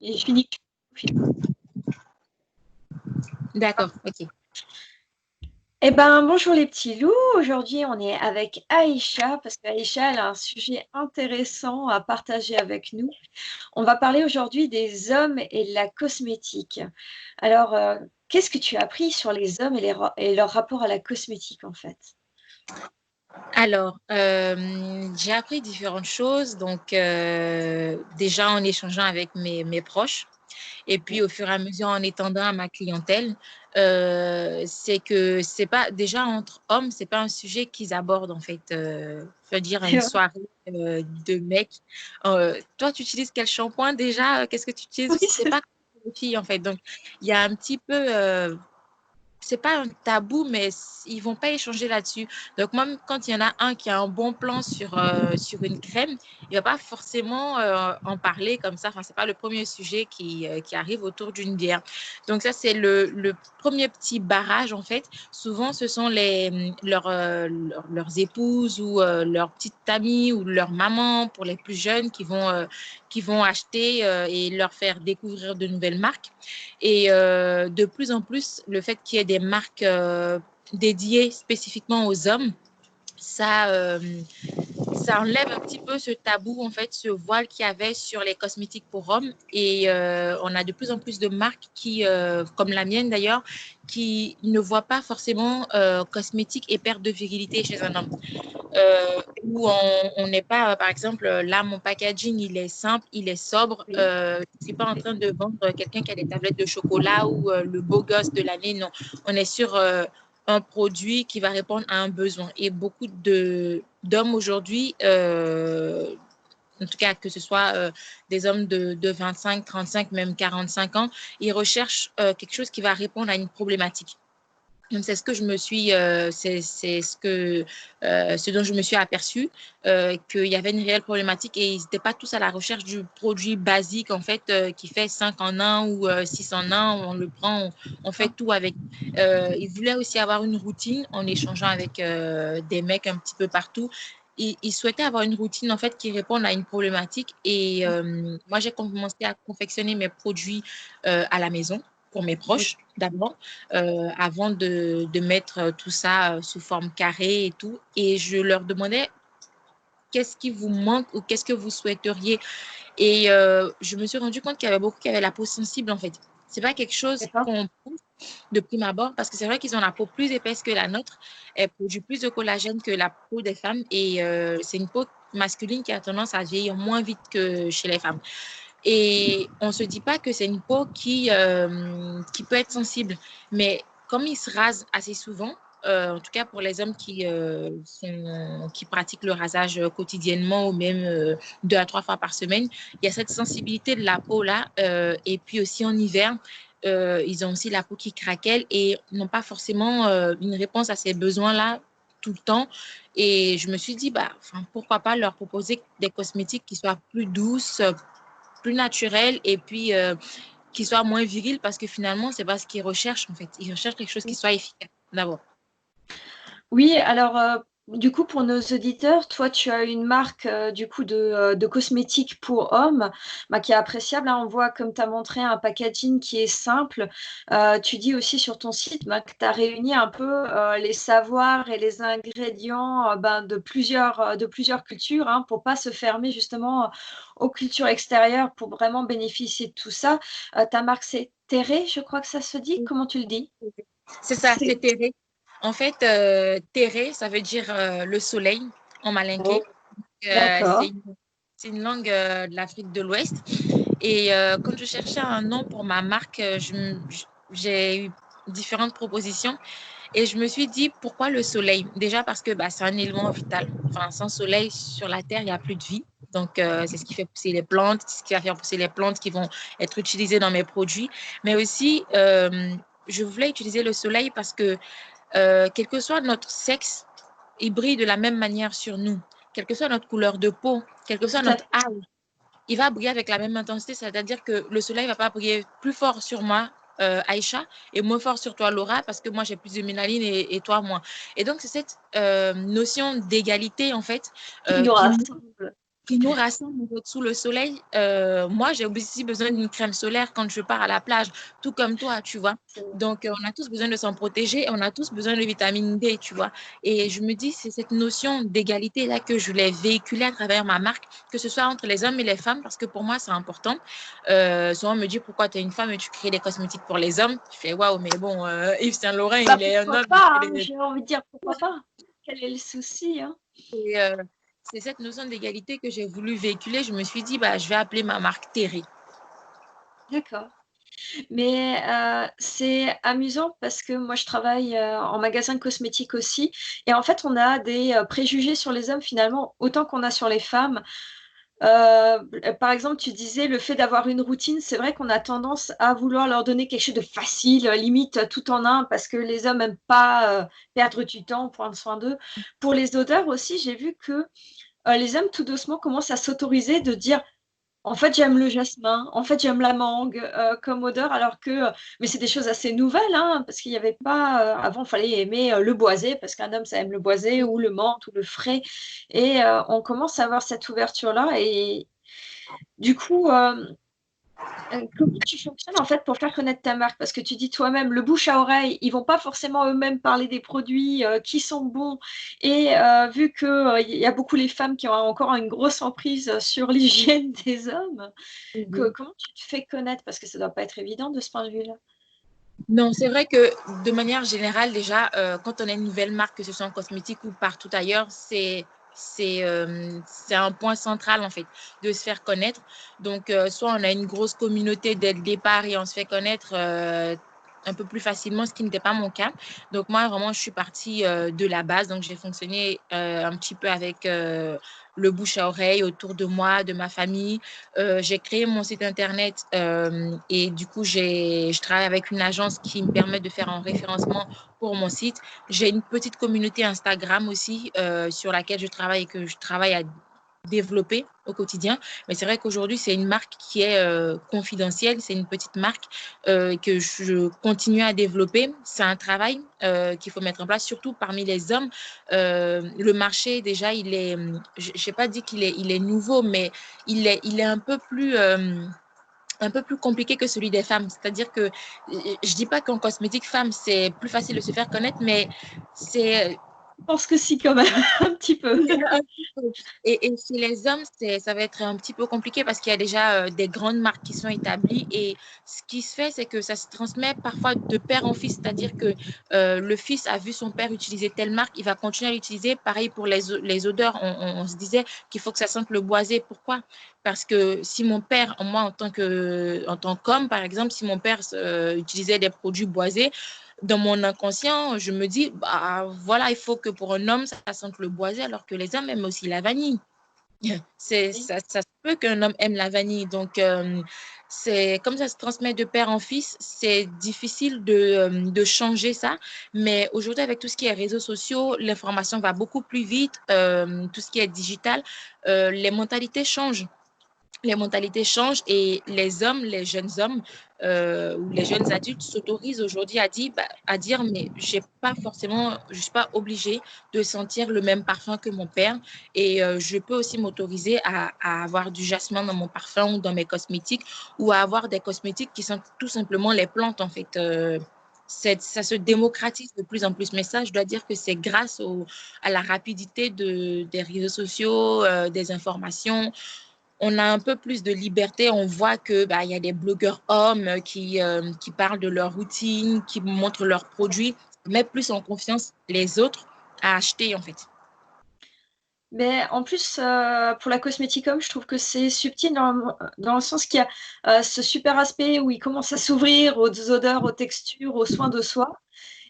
Et je finis. D'accord, ok. Eh ben, bonjour les petits loups. Aujourd'hui, on est avec Aïcha parce qu'Aïcha, elle a un sujet intéressant à partager avec nous. On va parler aujourd'hui des hommes et de la cosmétique. Alors, qu'est-ce que tu as appris sur les hommes et leur rapport à la cosmétique en fait? Alors, j'ai appris différentes choses. Donc, déjà en échangeant avec mes proches et puis au fur et à mesure en étendant à ma clientèle, c'est que c'est pas déjà entre hommes, c'est pas un sujet qu'ils abordent en fait. Je veux dire à une soirée de mecs. Toi, tu utilises quel shampoing déjà? Qu'est-ce que tu utilises? Oui, C'est pas comme les filles en fait. Donc, il y a un petit peu c'est pas un tabou, mais ils vont pas échanger là-dessus. Donc, même quand il y en a un qui a un bon plan sur une crème, il va pas forcément en parler comme ça. Enfin, c'est pas le premier sujet qui arrive autour d'une bière. Donc, ça, c'est le premier petit barrage, en fait. Souvent, ce sont leurs épouses ou leurs petites amies ou leurs mamans pour les plus jeunes qui vont acheter et leur faire découvrir de nouvelles marques. Et de plus en plus, le fait qu'il y ait des marques dédiées spécifiquement aux hommes, ça, euh, ça enlève un petit peu ce tabou, en fait, ce voile qu'il y avait sur les cosmétiques pour hommes. Et on a de plus en plus de marques qui, comme la mienne d'ailleurs, qui ne voient pas forcément cosmétiques et perte de virilité chez un homme. Où on n'est pas, par exemple, là, mon packaging, il est simple, il est sobre. oui. Je ne suis pas en train de vendre quelqu'un qui a des tablettes de chocolat ou le beau gosse de l'année. Non, on est sur un produit qui va répondre à un besoin. Et beaucoup d'hommes aujourd'hui, en tout cas que ce soit des hommes de 25, 35, même 45 ans, ils recherchent quelque chose qui va répondre à une problématique. Donc, c'est ce que je me suis, c'est ce dont je me suis aperçue, qu'il y avait une réelle problématique et ils n'étaient pas tous à la recherche du produit basique en fait qui fait 5 en un ou 6 en un, on le prend, on fait tout avec. Ils voulaient aussi avoir une routine en échangeant avec des mecs un petit peu partout. Ils souhaitaient avoir une routine en fait qui réponde à une problématique et moi j'ai commencé à confectionner mes produits à la maison pour mes Oui. proches d'abord avant de mettre tout ça sous forme carrée et tout. Et je leur demandais qu'est-ce qui vous manque ou qu'est-ce que vous souhaiteriez. Et je me suis rendu compte qu'il y avait beaucoup qui avaient la peau sensible en fait. C'est pas quelque chose D'accord. qu'on pousse de prime abord parce que c'est vrai qu'ils ont la peau plus épaisse que la nôtre. Elle produit plus de collagène que la peau des femmes et c'est une peau masculine qui a tendance à vieillir moins vite que chez les femmes. Et on ne se dit pas que c'est une peau qui peut être sensible. Mais comme ils se rasent assez souvent, en tout cas pour les hommes qui pratiquent le rasage quotidiennement ou même 2 à 3 fois par semaine, il y a cette sensibilité de la peau là. Et puis aussi en hiver, ils ont aussi la peau qui craquelle et n'ont pas forcément une réponse à ces besoins-là tout le temps. Et je me suis dit, bah, pourquoi pas leur proposer des cosmétiques qui soient plus douces, plus naturel et puis qui soit moins viril parce que finalement, c'est pas ce qu'ils recherchent en fait. Ils recherchent quelque chose qui soit efficace d'abord. Oui, alors du coup pour nos auditeurs, toi tu as une marque du coup de cosmétiques pour hommes bah, qui est appréciable, hein. On voit comme tu as montré un packaging qui est simple. Tu dis aussi sur ton site bah, que tu as réuni un peu les savoirs et les ingrédients ben, de plusieurs cultures hein, pour pas se fermer justement aux cultures extérieures pour vraiment bénéficier de tout ça. Ta marque c'est Terré, je crois que ça se dit. Comment tu le dis? C'est ça, c'est terré. En fait, terré, ça veut dire le soleil en malinké. Oh, Euh, c'est d'accord. une, c'est une langue de l'Afrique de l'Ouest. Et quand je cherchais un nom pour ma marque, j'ai eu différentes propositions. Et je me suis dit, pourquoi le soleil? Déjà parce que bah, c'est un élément vital. Enfin, sans soleil sur la Terre, il n'y a plus de vie. Donc, c'est ce qui fait pousser les plantes, c'est ce qui va faire pousser les plantes qui vont être utilisées dans mes produits. Mais aussi, je voulais utiliser le soleil parce que, quel que soit notre sexe, il brille de la même manière sur nous. Quelle que soit notre couleur de peau, quel que soit Tout à notre fait. âge, il va briller avec la même intensité, c'est-à-dire que le soleil ne va pas briller plus fort sur moi, Aïcha, et moins fort sur toi, Laura, parce que moi j'ai plus de mélanine et toi moins. Et donc c'est cette notion d'égalité en fait Qui nous qui rassemble. qui nous rassemble sous le soleil. Moi, j'ai aussi besoin d'une crème solaire quand je pars à la plage, tout comme toi, tu vois. Donc, on a tous besoin de s'en protéger, on a tous besoin de vitamine D, tu vois. Et je me dis, c'est cette notion d'égalité-là que je voulais véhiculer à travers ma marque, que ce soit entre les hommes et les femmes, parce que pour moi, c'est important. Souvent, on me dit, pourquoi tu es une femme et tu crées des cosmétiques pour les hommes? Je fais, waouh, mais bon, Yves Saint Laurent, Bah, il est un pourquoi homme. pas, hein, j'ai envie de dire pourquoi pas. Quel est le souci, hein? Et, c'est cette notion d'égalité que j'ai voulu véhiculer. Je me suis dit, bah, je vais appeler ma marque Terry. D'accord. Mais c'est amusant parce que moi, je travaille en magasin de cosmétiques aussi. Et en fait, on a des préjugés sur les hommes finalement, autant qu'on a sur les femmes. Par exemple, tu disais le fait d'avoir une routine, c'est vrai qu'on a tendance à vouloir leur donner quelque chose de facile, limite tout en un, parce que les hommes n'aiment pas perdre du temps, prendre soin d'eux. Pour les odeurs aussi, j'ai vu que les hommes tout doucement commencent à s'autoriser de dire en fait, j'aime le jasmin, en fait, j'aime la mangue, comme odeur alors que mais c'est des choses assez nouvelles, hein, parce qu'il y avait pas, avant, il fallait aimer, le boisé parce qu'un homme, ça aime le boisé ou le menthe ou le frais et on commence à avoir cette ouverture-là et du coup, comment tu fonctionnes, en fait, pour faire connaître ta marque? Parce que tu dis toi-même, le bouche à oreille, ils vont pas forcément eux-mêmes parler des produits, qui sont bons et vu que, il y a beaucoup les femmes qui ont encore une grosse emprise sur l'hygiène des hommes, Mhm. comment tu te fais connaître? Parce que ça doit pas être évident de ce point de vue-là. Non, c'est vrai que de manière générale, déjà, quand on a une nouvelle marque, que ce soit en cosmétique ou partout ailleurs, c'est un point central, en fait, de se faire connaître. Donc, soit on a une grosse communauté dès le départ et on se fait connaître un peu plus facilement, ce qui n'était pas mon cas. Donc, moi, vraiment, je suis partie de la base. Donc, j'ai fonctionné un petit peu avec le bouche à oreille autour de moi, de ma famille. J'ai créé mon site internet et du coup, je travaille avec une agence qui me permet de faire un référencement pour mon site. J'ai une petite communauté Instagram aussi sur laquelle je travaille et que je travaille à développer au quotidien. Mais c'est vrai qu'aujourd'hui, c'est une marque qui est confidentielle. C'est une petite marque que je continue à développer. C'est un travail qu'il faut mettre en place, surtout parmi les hommes. Le marché, déjà, je n'ai pas dit il est nouveau, mais il est un peu plus compliqué que celui des femmes. C'est-à-dire que je dis pas qu'en cosmétique femme, c'est plus facile de se faire connaître, mais c'est Je pense que si quand même, un petit peu. et chez les hommes, ça va être un petit peu compliqué parce qu'il y a déjà des grandes marques qui sont établies et ce qui se fait, c'est que ça se transmet parfois de père en fils, c'est-à-dire que le fils a vu son père utiliser telle marque, il va continuer à l'utiliser. Pareil pour les odeurs, on se disait qu'il faut que ça sente le boisé. Pourquoi? Parce que si mon père, moi en tant qu'homme, par exemple, si mon père utilisait des produits boisés, dans mon inconscient, je me dis, bah voilà, il faut que pour un homme, ça sente le boisé, alors que les hommes aiment aussi la vanille. Ça se peut qu'un homme aime la vanille. Donc, c'est comme ça se transmet de père en fils, c'est difficile de changer ça. Mais aujourd'hui, avec tout ce qui est réseaux sociaux, l'information va beaucoup plus vite, tout ce qui est digital, les mentalités changent. Les mentalités changent et les hommes, les jeunes hommes ou les jeunes adultes s'autorisent aujourd'hui à dire mais je suis pas obligée de sentir le même parfum que mon père et je peux aussi m'autoriser à avoir du jasmin dans mon parfum ou dans mes cosmétiques ou à avoir des cosmétiques qui sont tout simplement les plantes en fait. Ça se démocratise de plus en plus. Mais ça, je dois dire que c'est grâce à la rapidité des réseaux sociaux, des informations, on a un peu plus de liberté. On voit que bah, il y a des blogueurs hommes qui parlent de leur routine, qui montrent leurs produits, mettent plus en confiance les autres à acheter en fait. Mais en plus, pour la cosmétique homme, je trouve que c'est subtil dans le sens qu'il y a ce super aspect où il commence à s'ouvrir aux odeurs, aux textures, aux soins de soi.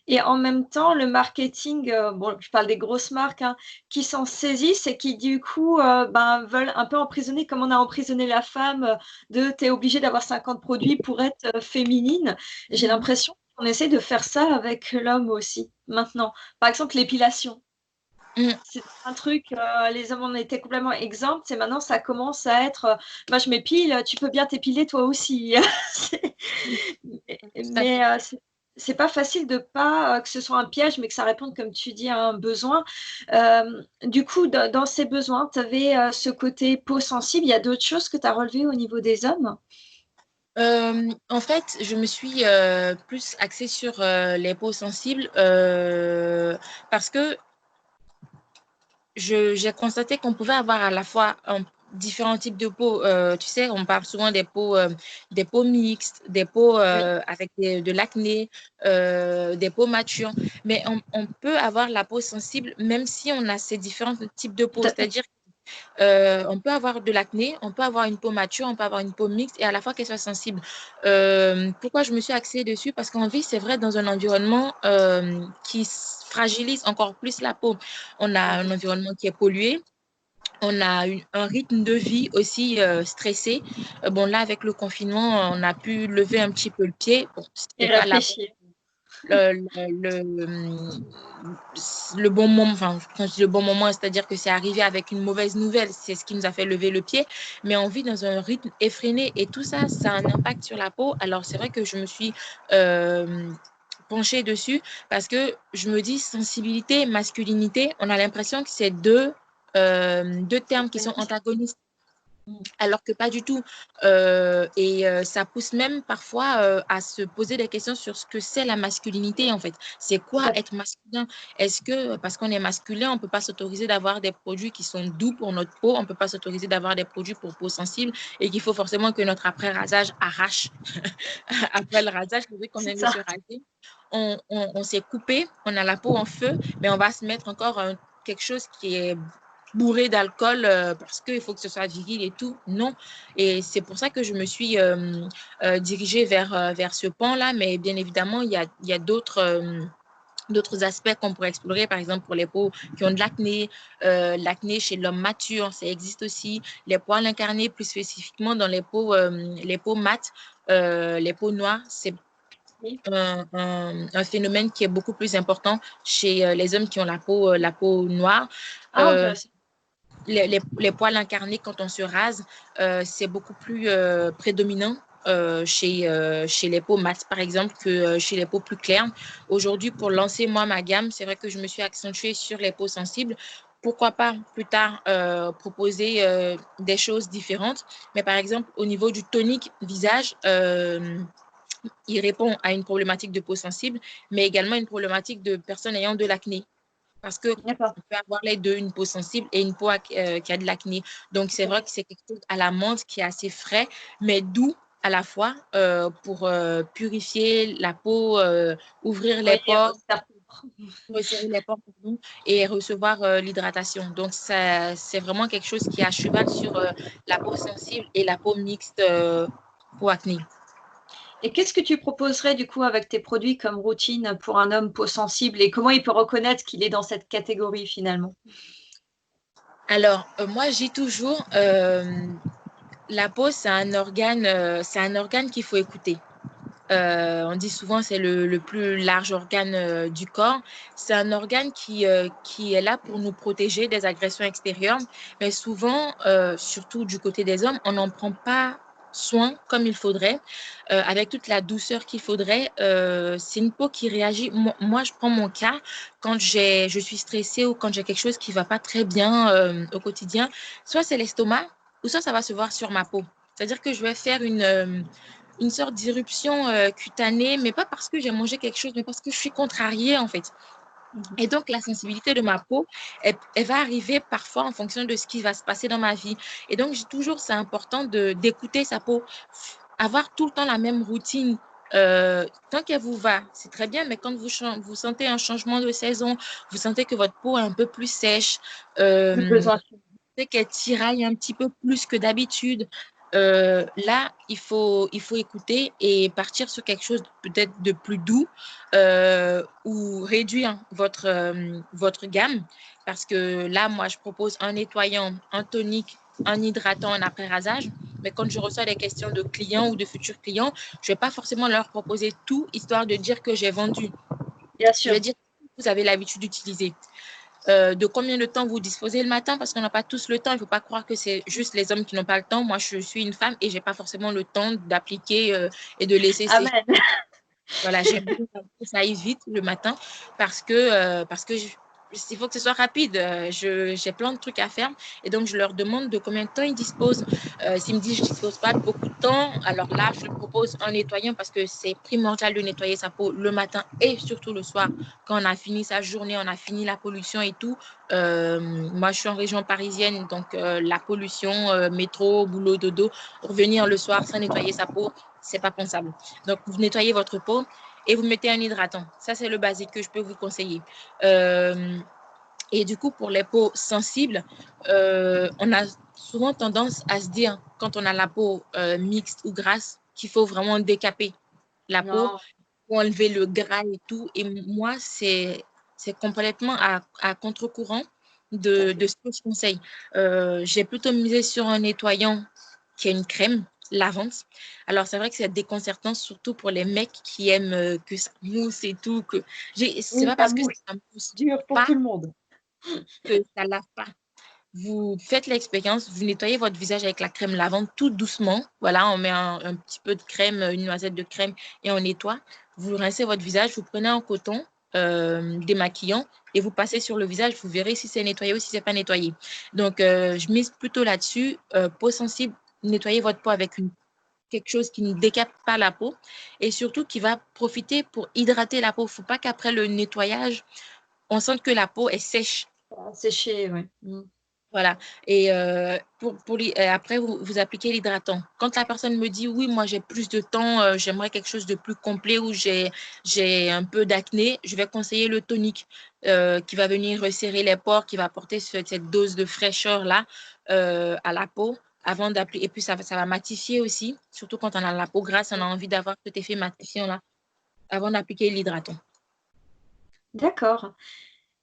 Et en même temps, le marketing, bon, je parle des grosses marques, hein, qui s'en saisissent et qui, du coup, ben, veulent un peu emprisonner, comme on a emprisonné la femme, de t'es obligée d'avoir 50 produits pour être féminine. Et j'ai l'impression qu'on essaie de faire ça avec l'homme aussi, maintenant. Par exemple, l'épilation. Mm. C'est un truc, les hommes en étaient complètement exempts, et maintenant ça commence à être moi je m'épile, tu peux bien t'épiler toi aussi. C'est- Tout à mais fait. c'est pas facile de pas que ce soit un piège, mais que ça réponde, comme tu dis, à un besoin. Du coup, dans ces besoins, tu avais ce côté peau sensible. Il y a d'autres choses que tu as relevées au niveau des hommes? En fait, je me suis plus axée sur les peaux sensibles parce que j'ai constaté qu'on pouvait avoir à la fois différents types de peau. Tu sais, on parle souvent des peaux mixtes, des peaux Oui. avec de l'acné, des peaux matures. Mais on peut avoir la peau sensible même si on a ces différents types de Tout peau. à fait. C'est-à-dire on peut avoir de l'acné, on peut avoir une peau mature, on peut avoir une peau mixte et à la fois qu'elle soit sensible. Pourquoi je me suis axée dessus? Parce qu'on vit, c'est vrai, dans un environnement qui fragilise encore plus la peau. On a un environnement qui est pollué. On a un rythme de vie aussi stressé. Bon, là, avec le confinement, on a pu lever un petit peu le pied. Bon, Et c'était pas la réfléchir. le bon moment, enfin, quand je dis le bon moment, c'est-à-dire que c'est arrivé avec une mauvaise nouvelle, c'est ce qui nous a fait lever le pied, mais on vit dans un rythme effréné et tout ça, ça a un impact sur la peau. Alors, c'est vrai que je me suis penchée dessus parce que je me dis sensibilité, masculinité, on a l'impression que c'est deux termes qui sont antagonistes alors que pas du tout. Ça pousse même parfois à se poser des questions sur ce que c'est la masculinité, en fait. C'est Tout quoi à fait. être masculin? Est-ce que parce qu'on est masculin, on ne peut pas s'autoriser d'avoir des produits qui sont doux pour notre peau, on ne peut pas s'autoriser d'avoir des produits pour peau sensible et qu'il faut forcément que notre après-rasage arrache après le rasage, c'est vrai qu'on C'est vient de se ça. raser. On s'est coupé, on a la peau en feu, mais on va se mettre encore quelque chose qui est bourré d'alcool parce qu'il faut que ce soit viril et tout. Non. Et c'est pour ça que je me suis dirigée vers ce pan-là. Mais bien évidemment, il y a d'autres aspects qu'on pourrait explorer, par exemple pour les peaux qui ont de l'acné, l'acné chez l'homme mature, ça existe aussi, les poils incarnés, plus spécifiquement dans les peaux mates, les peaux noires, c'est Oui. un phénomène qui est beaucoup plus important chez les hommes qui ont la peau noire. Ah, Euh, intéressant. les poils incarnés, quand on se rase, c'est beaucoup plus prédominant chez les peaux mates, par exemple, que chez les peaux plus claires. Aujourd'hui, pour lancer, moi, ma gamme, c'est vrai que je me suis accentuée sur les peaux sensibles. Pourquoi pas plus tard proposer des choses différentes. Mais par exemple, au niveau du tonique visage, il répond à une problématique de peau sensible, mais également une problématique de personnes ayant de l'acné. Parce qu'on D'accord. peut avoir les deux, une peau sensible et une peau qui a de l'acné. Donc, c'est Tout à vrai fait. que c'est quelque chose à la menthe qui est assez frais, mais doux à la fois pour purifier la peau, ouvrir les Oui, pores, resserre. resserrer les pores pour nous et recevoir l'hydratation. Donc, c'est vraiment quelque chose qui est à cheval sur la peau sensible et la peau mixte pour acné. Et qu'est-ce que tu proposerais du coup avec tes produits comme routine pour un homme peau sensible et comment il peut reconnaître qu'il est dans cette catégorie finalement? Alors, moi, j'ai toujours, la peau, c'est un organe qu'il faut écouter. On dit souvent c'est le plus large organe du corps. C'est un organe qui est là pour nous protéger des agressions extérieures, mais souvent, surtout du côté des hommes, on n'en prend pas soin comme il faudrait, avec toute la douceur qu'il faudrait. C'est une peau qui réagit. Moi, je prends mon cas quand je suis stressée ou quand j'ai quelque chose qui ne va pas très bien au quotidien. Soit c'est l'estomac, ou soit ça va se voir sur ma peau. C'est-à-dire que je vais faire une sorte d'irruption cutanée, mais pas parce que j'ai mangé quelque chose, mais parce que je suis contrariée en fait. Mhm. Et donc, la sensibilité de ma peau, elle va arriver parfois en fonction de ce qui va se passer dans ma vie. Et donc, j'ai toujours, c'est important d'écouter sa peau, avoir tout le temps la même routine. Tant qu'elle vous va, c'est très bien, mais quand vous sentez un changement de saison, vous sentez que votre peau est un peu plus sèche, Le euh, besoin. qu'elle tiraille un petit peu plus que d'habitude. Là, il faut écouter et partir sur quelque chose peut-être de plus doux ou réduire votre gamme. Parce que là, moi, je propose un nettoyant, un tonique, un hydratant, un après-rasage. Mais quand je reçois des questions de clients ou de futurs clients, je ne vais pas forcément leur proposer tout, histoire de dire que j'ai vendu. Bien Je vais sûr. dire que vous avez l'habitude d'utiliser. De combien de temps vous disposez le matin, parce qu'on n'a pas tous le temps. Il ne faut pas croire que c'est juste les hommes qui n'ont pas le temps. Moi, je suis une femme et je n'ai pas forcément le temps d'appliquer et de laisser sécher. Amen. Voilà, j'ai besoin que ça aille vite le matin parce que il faut que ce soit rapide. J'ai plein de trucs à faire et donc je leur demande de combien de temps ils disposent. S'ils me disent que je ne dispose pas de beaucoup de temps, alors là, je leur propose un nettoyant parce que c'est primordial de nettoyer sa peau le matin et surtout le soir. Quand on a fini sa journée, on a fini la pollution et tout. Moi, je suis en région parisienne, donc la pollution, métro, boulot, dodo, revenir le soir sans nettoyer sa peau, c'est pas pensable. Donc, vous nettoyez votre peau et vous mettez un hydratant. Ça, c'est le basique que je peux vous conseiller. Et du coup, pour les peaux sensibles, on a souvent tendance à se dire, quand on a la peau mixte ou grasse, qu'il faut vraiment décaper la peau Non. pour enlever le gras et tout. Et moi, c'est complètement à contre-courant de ce que je conseille. J'ai plutôt misé sur un nettoyant qui est une crème lavante. Alors, c'est vrai que c'est déconcertant, surtout pour les mecs qui aiment que ça mousse et tout. C'est Oui, pas ça parce que mousse. ça mousse Dur pour pas tout le monde. que ça lave pas. Vous faites l'expérience, vous nettoyez votre visage avec la crème lavande tout doucement. Voilà, on met un petit peu de crème, une noisette de crème et on nettoie. Vous rincez votre visage, vous prenez un coton démaquillant et vous passez sur le visage. Vous verrez si c'est nettoyé ou si c'est pas nettoyé. Donc, je mise plutôt là-dessus. Peau sensible, nettoyez votre peau avec quelque chose qui ne décape pas la peau et surtout qui va profiter pour hydrater la peau. Il ne faut pas qu'après le nettoyage, on sente que la peau est sèche. Sécher, oui. Voilà. Et après, vous appliquez l'hydratant. Quand la personne me dit, oui, moi j'ai plus de temps, j'aimerais quelque chose de plus complet ou j'ai un peu d'acné, je vais conseiller le tonique qui va venir resserrer les pores, qui va apporter cette dose de fraîcheur-là à la peau avant d'appliquer. Et puis, ça va matifier aussi, surtout quand on a la peau grasse, on a envie d'avoir cet effet matifiant-là avant d'appliquer l'hydratant. D'accord.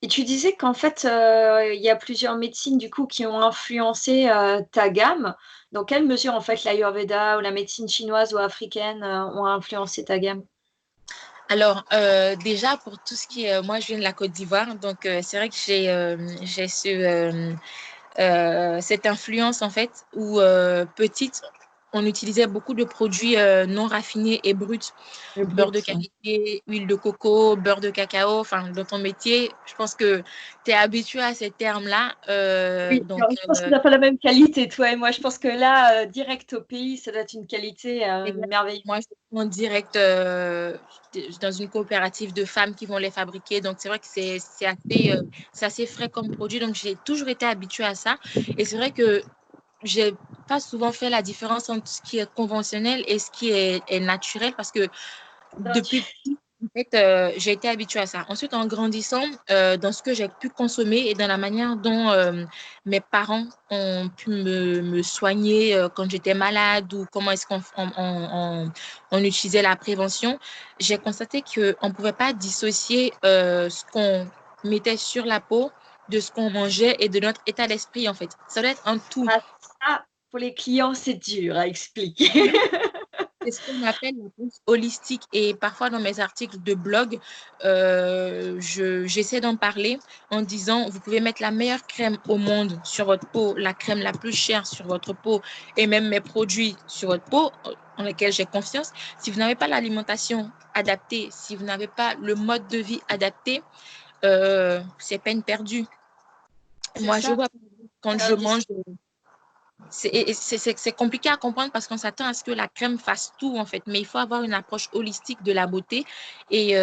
Et tu disais qu'en fait, il y a plusieurs médecines du coup qui ont influencé, ta gamme. Dans quelle mesure en fait l'Ayurveda ou la médecine chinoise ou africaine, ont influencé ta gamme? Alors, déjà, pour tout ce qui est, moi, je viens de la Côte d'Ivoire, donc c'est vrai que j'ai cette influence, en fait, où petite, on utilisait beaucoup de produits non raffinés et bruts, Le beurre de brut, ouais. karité, huile de coco, beurre de cacao. Enfin, dans ton métier, je pense que tu es habitué à ces termes-là. Oui, alors je pense qu'on n'a pas la même qualité, toi et moi. Je pense que là, direct au pays, ça doit être une qualité, Exact. merveilleuse. Moi, je suis en direct dans une coopérative de femmes qui vont les fabriquer. Donc, c'est vrai que c'est assez frais comme produit. Donc, j'ai toujours été habituée à ça. Et c'est vrai que j'ai pas souvent fait la différence entre ce qui est conventionnel et ce qui est naturel parce que depuis petit, en fait, j'ai été habituée à ça. Ensuite, en grandissant, dans ce que j'ai pu consommer et dans la manière dont mes parents ont pu me soigner quand j'étais malade ou comment est-ce on utilisait la prévention, j'ai constaté qu'on ne pouvait pas dissocier ce qu'on mettait sur la peau de ce qu'on mangeait et de notre état d'esprit, en fait. Ça doit être un tout. Ah ça, pour les clients, c'est dur à expliquer. C'est ce qu'on appelle la bouffe holistique et parfois dans mes articles de blog, j'essaie d'en parler en disant vous pouvez mettre la meilleure crème au monde sur votre peau, la crème la plus chère sur votre peau et même mes produits sur votre peau en lesquels j'ai confiance. Si vous n'avez pas l'alimentation adaptée, si vous n'avez pas le mode de vie adapté, c'est peine perdue. C'est Moi, je ça, vois quand c'est je mange indispensable. c'est compliqué à comprendre parce qu'on s'attend à ce que la crème fasse tout, en fait. Mais il faut avoir une approche holistique de la beauté. Et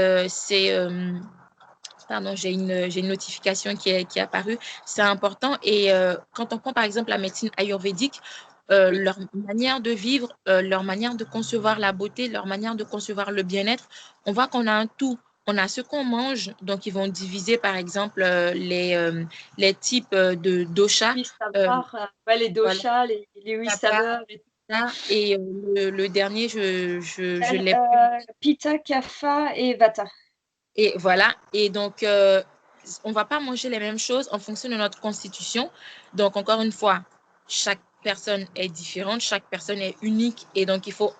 pardon, j'ai une notification qui est apparue. C'est important. Et quand on prend, par exemple, la médecine ayurvédique, Oui, leur manière de vivre, leur manière de concevoir la beauté, leur manière de concevoir le bien-être, on voit qu'on a un tout. On a ce qu'on mange, donc ils vont diviser par exemple les types de dosha. 8 Euh, saveurs, ouais, les voilà, doshas, les 8 Kapha, saveurs et ça. Et le dernier, je l'ai plus. Pitta, Kapha et Vata. Et voilà. Et donc, on ne va pas manger les mêmes choses en fonction de notre constitution. Donc, encore une fois, chaque personne est différente, chaque personne est unique. Et donc, il faut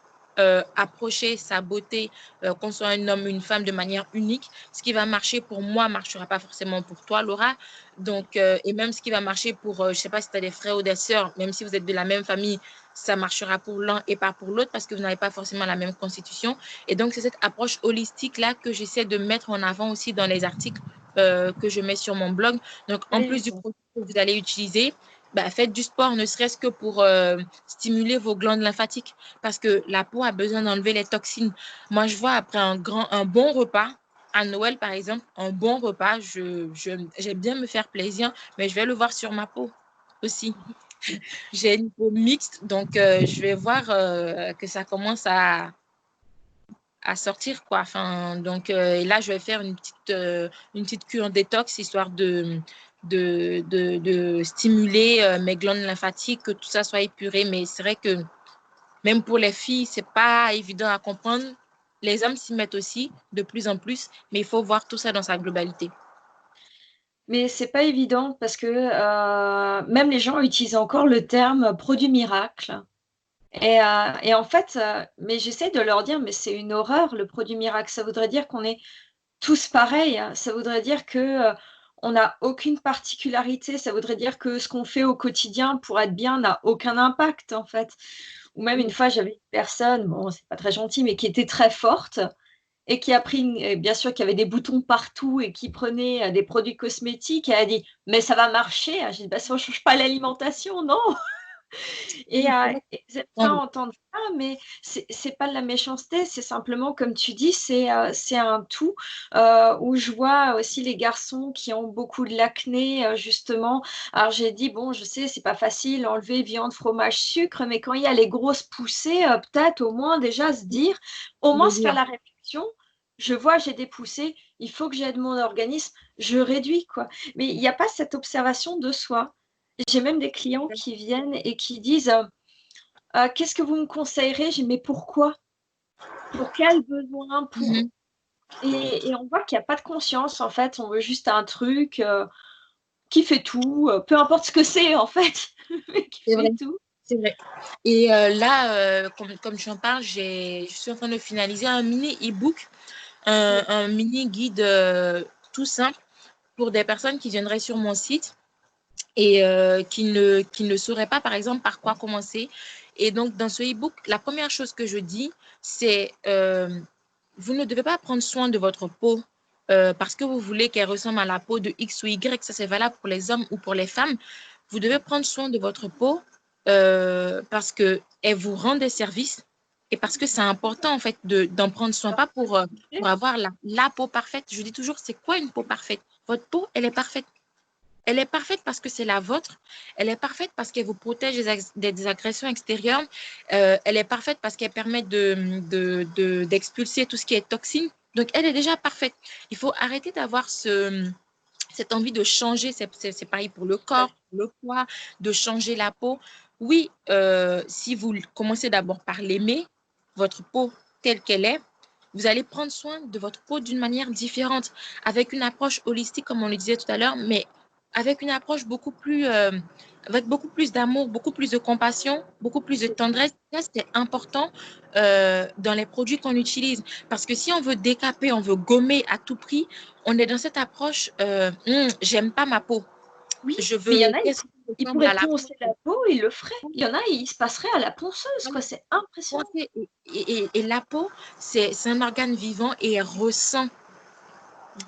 approcher sa beauté, qu'on soit un homme ou une femme, de manière unique. Ce qui va marcher pour moi ne marchera pas forcément pour toi, Laura. Donc, et même ce qui va marcher pour, je ne sais pas si tu as des frères ou des sœurs, même si vous êtes de la même famille, ça marchera pour l'un et pas pour l'autre parce que vous n'avez pas forcément la même constitution. Et donc, c'est cette approche holistique-là que j'essaie de mettre en avant aussi dans les articles que je mets sur mon blog. Donc, en plus du produit que vous allez utiliser, bah, faites du sport, ne serait-ce que pour stimuler vos glandes lymphatiques parce que la peau a besoin d'enlever les toxines. Moi, je vois après un bon repas, à Noël, par exemple, un bon repas, j'aime bien me faire plaisir, mais je vais le voir sur ma peau aussi. J'ai une peau mixte, donc je vais voir que ça commence à sortir, quoi. Enfin, donc, et là, je vais faire une petite cure détox, histoire de stimuler mes glandes lymphatiques, que tout ça soit épuré. Mais c'est vrai que même pour les filles, c'est pas évident à comprendre. Les hommes s'y mettent aussi de plus en plus, mais il faut voir tout ça dans sa globalité. Mais c'est pas évident parce que même les gens utilisent encore le terme produit miracle. Et en fait, mais j'essaie de leur dire, mais c'est une horreur le produit miracle. Ça voudrait dire qu'on est tous pareils. Ça voudrait dire que on n'a aucune particularité. Ça voudrait dire que ce qu'on fait au quotidien pour être bien n'a aucun impact en fait. Ou même une fois, j'avais une personne, bon, c'est pas très gentil, mais qui était très forte et qui a pris bien sûr, qui avait des boutons partout et qui prenait des produits cosmétiques. Et elle a dit, mais ça va marcher. J'ai dit, bah, ça ne change pas l'alimentation, non? Et, Oui, j'aime bien entendre ça, mais c'est pas de la méchanceté, c'est simplement, comme tu dis, c'est un tout où je vois aussi les garçons qui ont beaucoup de l'acné, justement. Alors j'ai dit, bon, je sais, c'est pas facile, enlever viande, fromage, sucre, mais quand il y a les grosses poussées, peut-être au moins déjà se dire, au moins se faire la réflexion. Je vois, j'ai des poussées, il faut que j'aide mon organisme, je réduis, quoi. Mais il n'y a pas cette observation de soi. J'ai même des clients qui viennent et qui disent qu'est-ce que vous me conseillerez? J'ai dit, mais pourquoi? Pour quel besoin? Et on voit qu'il n'y a pas de conscience, en fait. On veut juste un truc qui fait tout, peu importe ce que c'est, en fait, mais qui c'est vrai. fait tout. C'est vrai. Et là, comme tu en parles, je suis en train de finaliser un mini e-book, un mini guide tout simple pour des personnes qui viendraient sur mon site et qui ne sauraient pas, par exemple, par quoi commencer. Et donc, dans ce e-book, la première chose que je dis, c'est vous ne devez pas prendre soin de votre peau parce que vous voulez qu'elle ressemble à la peau de X ou Y. Ça, c'est valable pour les hommes ou pour les femmes. Vous devez prendre soin de votre peau parce qu'elle vous rend des services et parce que c'est important, en fait, d'en prendre soin, pas pour avoir la peau parfaite. Je dis toujours, c'est quoi une peau parfaite? Votre peau, elle est parfaite. Elle est parfaite parce que c'est la vôtre. Elle est parfaite parce qu'elle vous protège des agressions extérieures. Elle est parfaite parce qu'elle permet d'expulser tout ce qui est toxine. Donc, elle est déjà parfaite. Il faut arrêter d'avoir cette envie de changer. C'est pareil pour le corps, pour le poids, de changer la peau. Oui, si vous commencez d'abord par l'aimer, votre peau telle qu'elle est, vous allez prendre soin de votre peau d'une manière différente, avec une approche holistique, comme on le disait tout à l'heure, mais avec une approche avec beaucoup plus d'amour, beaucoup plus de compassion, beaucoup plus de tendresse. Ça, c'est important dans les produits qu'on utilise. Parce que si on veut décaper, on veut gommer à tout prix, on est dans cette approche, j'aime pas ma peau. Oui, Je mais il y veux en a, qu'est-ce qui ils ressemble à pourraient la poncer la peau, ils le feraient. Il y en a, ils se passeraient à la ponceuse, quoi. C'est impressionnant. peau. Et la peau, c'est un organe vivant et elle ressent.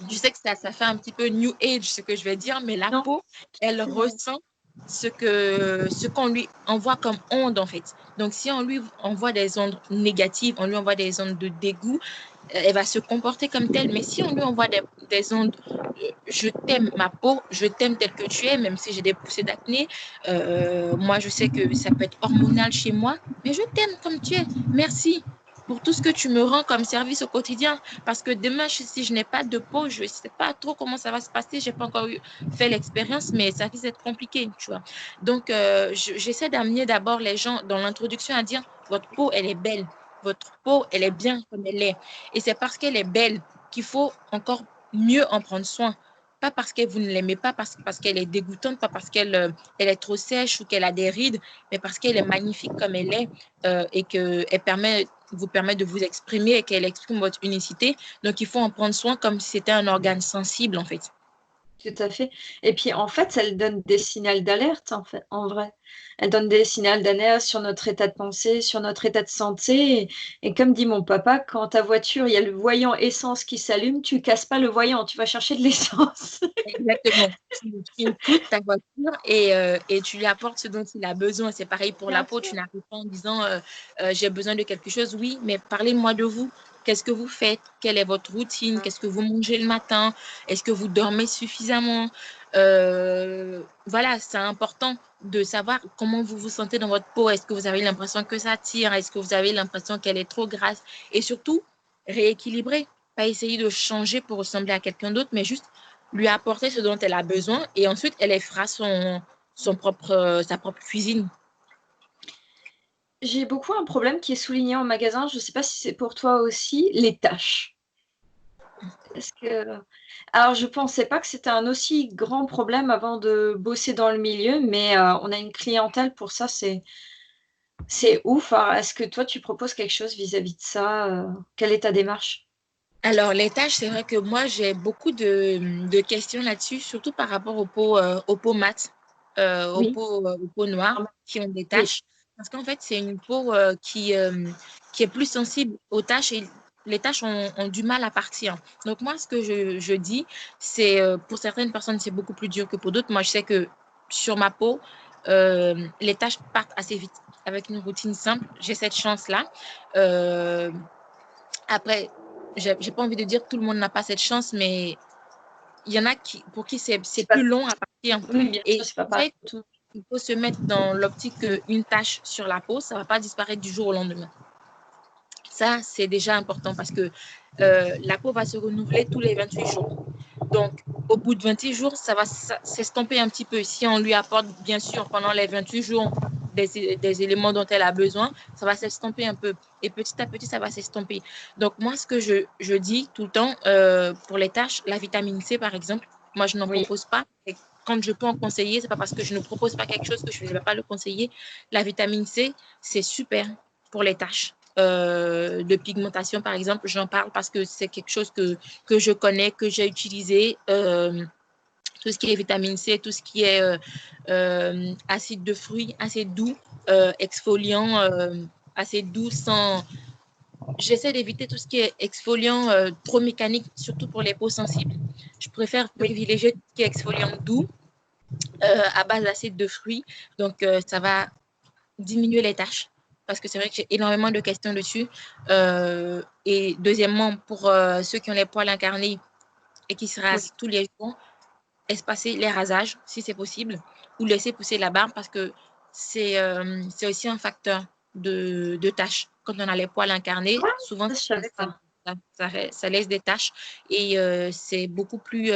Je sais que ça fait un petit peu new age ce que je vais dire, mais la Non, peau, elle non. ressent ce qu'on lui envoie comme onde en fait. Donc si on lui envoie des ondes négatives, on lui envoie des ondes de dégoût, elle va se comporter comme telle. Mais si on lui envoie des ondes, je t'aime ma peau, je t'aime telle que tu es, même si j'ai des poussées d'acné, moi je sais que ça peut être hormonal chez moi, mais je t'aime comme tu es. Merci pour tout ce que tu me rends comme service au quotidien. Parce que demain, si je n'ai pas de peau, je ne sais pas trop comment ça va se passer. Je n'ai pas encore fait l'expérience, mais ça risque d'être compliqué, tu vois. Donc, j'essaie d'amener d'abord les gens dans l'introduction à dire, votre peau, elle est belle. Votre peau, elle est bien comme elle est. Et c'est parce qu'elle est belle qu'il faut encore mieux en prendre soin. Pas parce que vous ne l'aimez pas, parce qu'elle est dégoûtante, pas parce qu'elle elle est trop sèche ou qu'elle a des rides, mais parce qu'elle est magnifique comme elle est et qu'elle vous permet de vous exprimer et qu'elle exprime votre unicité. Donc, il faut en prendre soin comme si c'était un organe sensible, en fait. Tout à fait. Et puis, en fait, elle donne des signaux d'alerte, en fait, en vrai. Elle donne des signaux d'alerte sur notre état de pensée, sur notre état de santé. Et comme dit mon papa, quand ta voiture, il y a le voyant essence qui s'allume, tu casses pas le voyant, tu vas chercher de l'essence. Exactement. Tu écoutes ta voiture et tu lui apportes ce dont il a besoin. C'est pareil pour la Bien peau. Tu sûr. n'arrives pas en disant j'ai besoin de quelque chose. Oui, mais parlez-moi de vous. Qu'est-ce que vous faites? Quelle est votre routine? Qu'est-ce que vous mangez le matin? Est-ce que vous dormez suffisamment? Voilà, c'est important de savoir comment vous vous sentez dans votre peau. Est-ce que vous avez l'impression que ça tire? Est-ce que vous avez l'impression qu'elle est trop grasse? Et surtout, rééquilibrer. Pas essayer de changer pour ressembler à quelqu'un d'autre, mais juste lui apporter ce dont elle a besoin et ensuite elle fera sa propre cuisine. J'ai beaucoup un problème qui est souligné en magasin, je ne sais pas si c'est pour toi aussi, les tâches. Est-ce que... Alors, je ne pensais pas que c'était un aussi grand problème avant de bosser dans le milieu, mais on a une clientèle pour ça, c'est ouf. Alors, est-ce que toi, tu proposes quelque chose vis-à-vis de ça? Quelle est ta démarche? Alors, les tâches, c'est vrai que moi, j'ai beaucoup de questions là-dessus, surtout par rapport aux peaux mates, Oui, aux peaux noires qui ont des oui, taches. Parce qu'en fait, c'est une peau qui est plus sensible aux taches et les taches ont du mal à partir. Donc, moi, ce que je dis, c'est pour certaines personnes, c'est beaucoup plus dur que pour d'autres. Moi, je sais que sur ma peau, les taches partent assez vite avec une routine simple. J'ai cette chance-là. Euh, Après, j'ai pas envie de dire que tout le monde n'a pas cette chance, mais il y en a pour qui c'est c'est pas... plus long à partir. Oui, bien sûr, Et c'est pas c'est pareil vrai pour tout. qu'il faut se mettre dans l'optique qu'une tache sur la peau, ça va pas disparaître du jour au lendemain. Ça, c'est déjà important parce que la peau va se renouveler tous les 28 jours. Donc, au bout de 28 jours, ça va s'estomper un petit peu. Si on lui apporte, bien sûr, pendant les 28 jours, des éléments dont elle a besoin, ça va s'estomper un peu. Et petit à petit, ça va s'estomper. Donc, moi, ce que je dis tout le temps pour les tâches, la vitamine C, par exemple, moi, je n'en Oui, propose pas. Et quand je peux en conseiller, c'est pas parce que je ne propose pas quelque chose que je ne vais pas le conseiller. La vitamine C, c'est super pour les tâches. De pigmentation, par exemple, j'en parle parce que c'est quelque chose que je connais, que j'ai utilisé. Tout ce qui est vitamine C, tout ce qui est acide de fruits, assez doux, exfoliant, assez doux sans... J'essaie d'éviter tout ce qui est exfoliant trop mécanique, surtout pour les peaux sensibles. Je préfère oui, privilégier tout ce qui est exfoliant doux à base d'acide de fruits. Donc, ça va diminuer les tâches parce que c'est vrai que j'ai énormément de questions dessus. Et deuxièmement, pour ceux qui ont les poils incarnés et qui se oui. rasent tous les jours, espacer les rasages si c'est possible ou laisser pousser la barbe parce que c'est aussi un facteur de tâches. Quand on a les poils incarnés, Ah, souvent ça, je savais pas. ça laisse des tâches et c'est beaucoup plus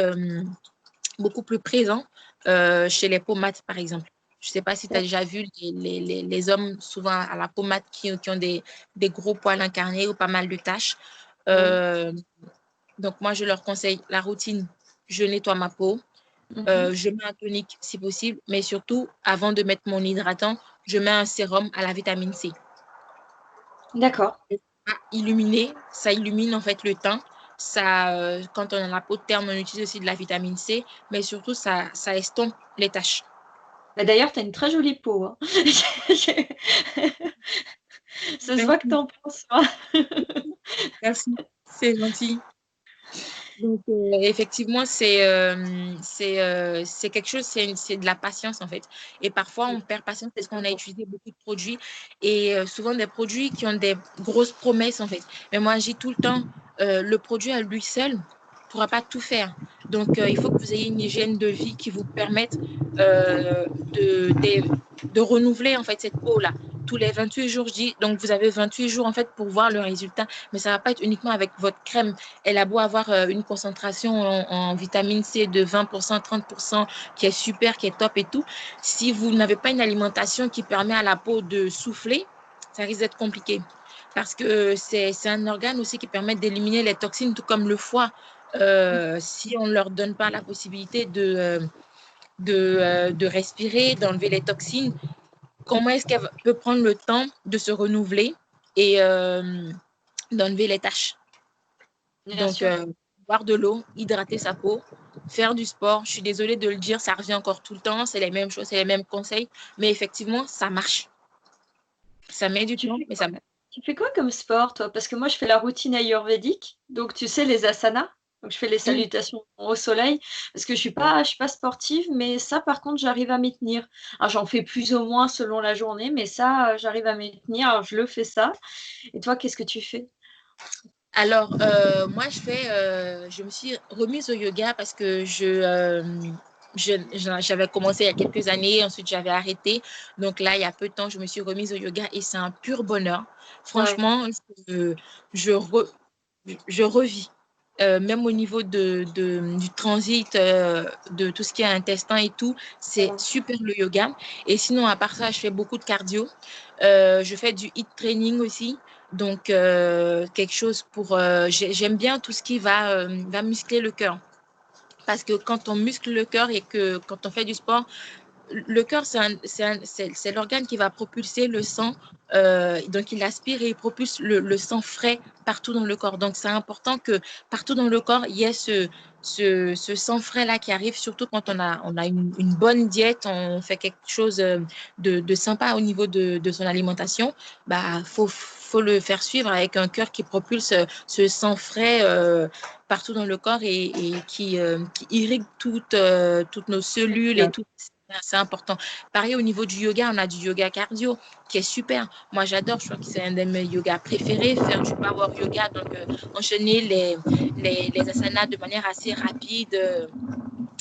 présent chez les peaux mates, par exemple. Je ne sais pas si tu as déjà vu les hommes souvent à la peau mate qui ont des gros poils incarnés ou pas mal de taches. Oui. Euh, donc, moi, je leur conseille la routine. Je nettoie ma peau, Mhm. je mets un tonique si possible, mais surtout, avant de mettre mon hydratant, je mets un sérum à la vitamine C. D'accord. Ça illumine en fait le teint. Ça, quand on a la peau terne, on utilise aussi de la vitamine C, mais surtout, ça estompe les taches. Bah, d'ailleurs, tu as une très jolie peau, hein. Ça se voit que tu Merci, en prends soin. merci, c'est gentil. Donc, effectivement, c'est quelque chose, c'est de la patience en fait. Et parfois, on perd patience parce C'est qu'on a important. utilisé beaucoup de produits et souvent des produits qui ont des grosses promesses en fait. Mais moi, j'ai tout le temps, le produit à lui seul ne pourra pas tout faire. Donc, il faut que vous ayez une hygiène de vie qui vous permette euh, de, de, de renouveler en fait cette peau-là. Tous les 28 jours, je dis, donc vous avez 28 jours en fait pour voir le résultat. Mais ça ne va pas être uniquement avec votre crème. Elle a beau avoir une concentration en vitamine C de 20%, 30%, qui est super, qui est top et tout. Si vous n'avez pas une alimentation qui permet à la peau de souffler, ça risque d'être compliqué. Parce que c'est un organe aussi qui permet d'éliminer les toxines, tout comme le foie. Si on ne leur donne pas la possibilité de respirer, d'enlever les toxines, comment est-ce qu'elle peut prendre le temps de se renouveler et d'enlever les taches? Bien Donc, sûr. boire de l'eau, hydrater sa peau, faire du sport. Je suis désolée de le dire, ça revient encore tout le temps, c'est les mêmes choses, c'est les mêmes conseils, mais effectivement, ça marche. Ça met du Tu temps, fais mais quoi ça marche. tu fais quoi comme sport, toi? Parce que moi, je fais la routine ayurvédique, donc tu sais, les asanas. Donc je fais les Mmh. salutations au soleil parce que je suis pas sportive, mais ça, par contre, j'arrive à m'y tenir. Alors j'en fais plus ou moins selon la journée, mais ça, j'arrive à m'y tenir. Alors je le fais ça. Et toi, qu'est-ce que tu fais? Alors, moi, je me suis remise au yoga parce que j'avais commencé il y a quelques années, ensuite j'avais arrêté. Donc là, il y a peu de temps, je me suis remise au yoga et c'est un pur bonheur. Ouais. Franchement, je, je, re- je revis. Même au niveau du transit, de tout ce qui est intestin et tout, c'est Ouais. super le yoga. Et sinon, à part ça, je fais beaucoup de cardio. Je fais du HIIT training aussi. Donc, quelque chose pour... j'aime bien tout ce qui va muscler le cœur. Parce que quand on muscle le cœur et que quand on fait du sport, le cœur, c'est l'organe qui va propulser le sang. Donc, il aspire et il propulse le sang frais partout dans le corps. Donc, c'est important que partout dans le corps, il y ait ce sang frais-là qui arrive, surtout quand on a une bonne diète, on fait quelque chose de sympa au niveau de son alimentation. Bah, faut le faire suivre avec un cœur qui propulse ce sang frais partout dans le corps et qui irrigue toutes nos cellules et Génial. tout. C'est important. Pareil, au niveau du yoga, on a du yoga cardio qui est super. Moi, j'adore. Je crois que c'est un de mes yogas préférés, faire du power yoga, donc enchaîner les asanas de manière assez rapide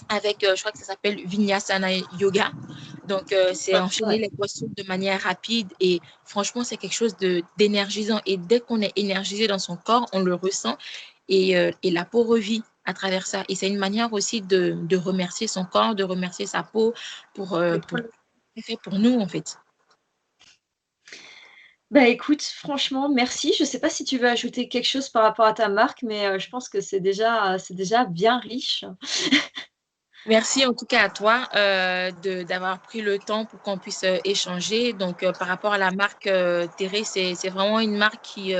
avec, je crois que ça s'appelle Vinyasana Yoga. Donc, c'est enchaîner Ouais. les postures de manière rapide et franchement, c'est quelque chose d'énergisant. Et dès qu'on est énergisé dans son corps, on le ressent et la peau revit à travers ça. Et c'est une manière aussi de remercier son corps, de remercier sa peau pour tout ce qu'il fait pour nous, en fait. Bah, écoute, franchement, merci. Je sais pas si tu veux ajouter quelque chose par rapport à ta marque, mais je pense que c'est déjà bien riche. Merci en tout cas à toi d'avoir pris le temps pour qu'on puisse échanger. Donc, par rapport à la marque Terré, c'est vraiment une marque qui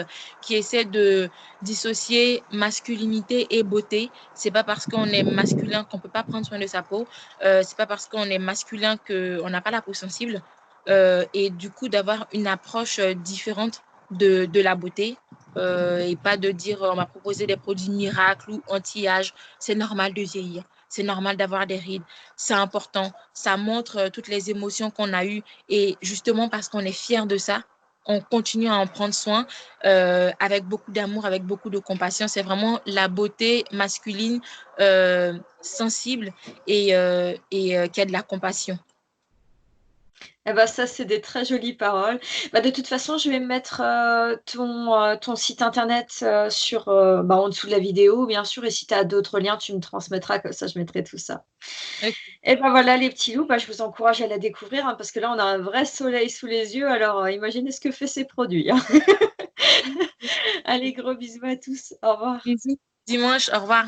essaie de dissocier masculinité et beauté. C'est pas parce qu'on est masculin qu'on peut pas prendre soin de sa peau. C'est pas parce qu'on est masculin qu'on n'a pas la peau sensible. Et du coup, d'avoir une approche différente de la beauté. Et pas de dire on m'a proposé des produits miracles ou anti-âge. C'est normal de vieillir. C'est normal d'avoir des rides. C'est important. Ça montre toutes les émotions qu'on a eues. Et justement, parce qu'on est fier de ça, on continue à en prendre soin avec beaucoup d'amour, avec beaucoup de compassion. C'est vraiment la beauté masculine sensible et qui a de la compassion. Eh bah, ça, c'est des très jolies paroles. Bah, de toute façon, je vais mettre, ton site internet, sur, bah, en dessous de la vidéo, bien sûr, et si tu as d'autres liens, tu me transmettras, comme ça je mettrai tout ça. Ok. Et bah, voilà les petits loups, bah, je vous encourage à la découvrir, hein, parce que là, on a un vrai soleil sous les yeux, alors, imaginez ce que fait ces produits, hein. Allez, gros bisous à tous. Au revoir. Bisous. Dimanche, au revoir.